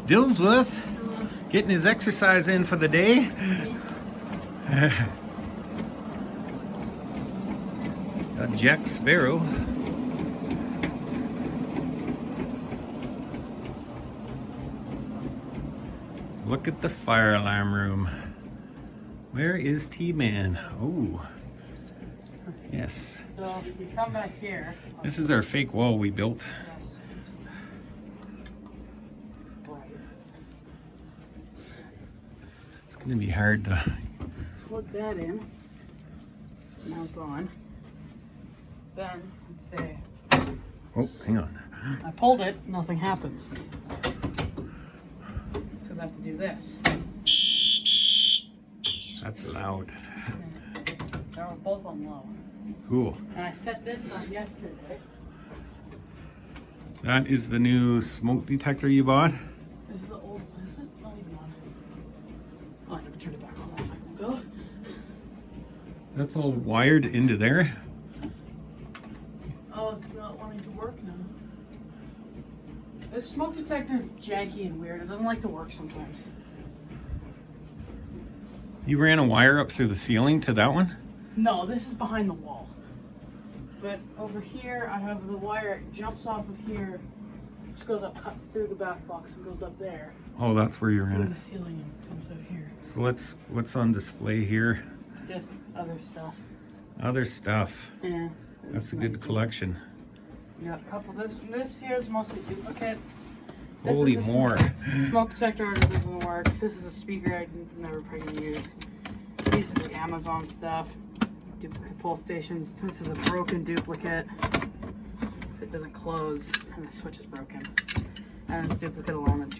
Dillsworth getting his exercise in for the day. Got Jack Sparrow. Look at the fire alarm room. Where is T-Man? Oh, yes. So if you come back here. This is our fake wall we built. It's going to be hard to Plug that in. Now it's on. Then let's say Oh, hang on. I pulled it, nothing happens. It's because I have to do this. That's loud. They were both on low. Cool. And I set this on yesterday. That is the new smoke detector you bought. This is the old one. Is it not even on? Oh, I never turned it back on. That might go. That's all wired into there. Oh, it's not wanting to work now. This smoke detector is janky and weird. It doesn't like to work sometimes. You ran a wire up through the ceiling to that one? No, this is behind the wall. But over here, I have the wire. It jumps off of here, just goes up, cuts through the back box, and goes up there. Oh, that's where you ran Through it. the ceiling and comes out here. So what's on display here? Just other stuff. Other stuff. Yeah. That's a good collection. You got a couple. This here is mostly duplicates. Holy is the more. Smoke detector order doesn't work. This is a speaker I'd never probably use. This is Amazon stuff. Duplicate pole stations. This is a broken duplicate. It doesn't close and the switch is broken. And the duplicate alarm and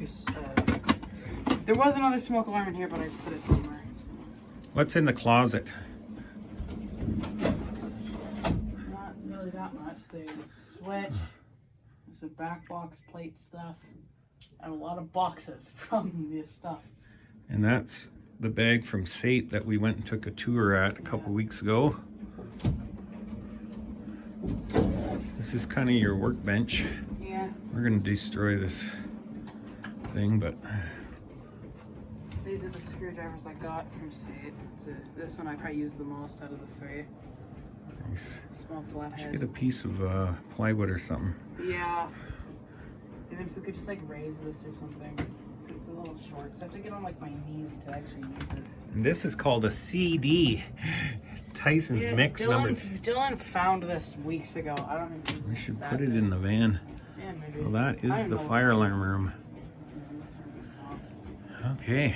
there was another smoke alarm in here, but I put it somewhere. So. What's in the closet? Not really that much. There's a switch. There's a back box plate stuff. And a lot of boxes from this stuff. And that's the bag from Sate that we went and took a tour at a couple weeks ago. This is kind of your workbench. Yeah. We're gonna destroy this thing, but These are the screwdrivers I got from Sate. This one I probably use the most out of the three. nice. Small Should flathead. get a piece of plywood or something. Yeah. Even if we could just like raise this or something. It's a little short, so I have to get on like my knees to actually use it. And this is called a CD. Tyson's Mix number. Dylan found this weeks ago. I don't know. We should put it in the van. Yeah, maybe. So that I is don't the know. fire alarm room. Okay.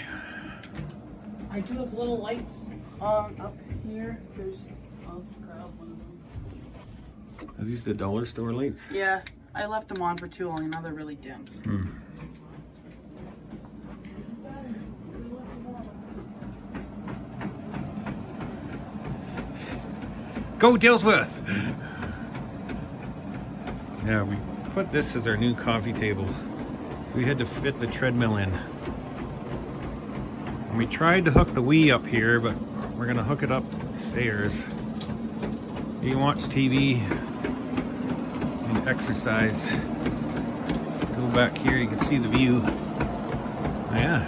I do have little lights up here. I'll just grab one of them. Are these the dollar store lights? Yeah, I left them on for too long. Now they're really dim. Hmm. Go Dillsworth! Yeah, we put this as our new coffee table. So we had to fit the treadmill in. And we tried to hook the Wii up here, but we're gonna hook it upstairs. You can watch TV and exercise. Go back here, you can see the view. Yeah.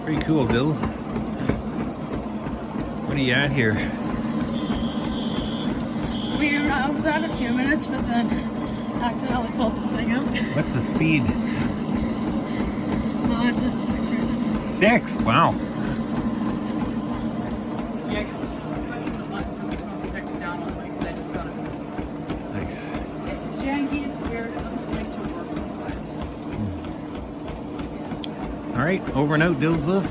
Pretty cool, Dill. What are you at here? I was at a few minutes, but then accidentally pulled the thing up. What's the speed? It's at 6 right now. 6? Wow. Yeah, I guess this was pushing the button for the smoke detector down on because I just got it. Nice. It's janky, it's weird, it doesn't like to work sometimes. All right, over and out, Dillsworth.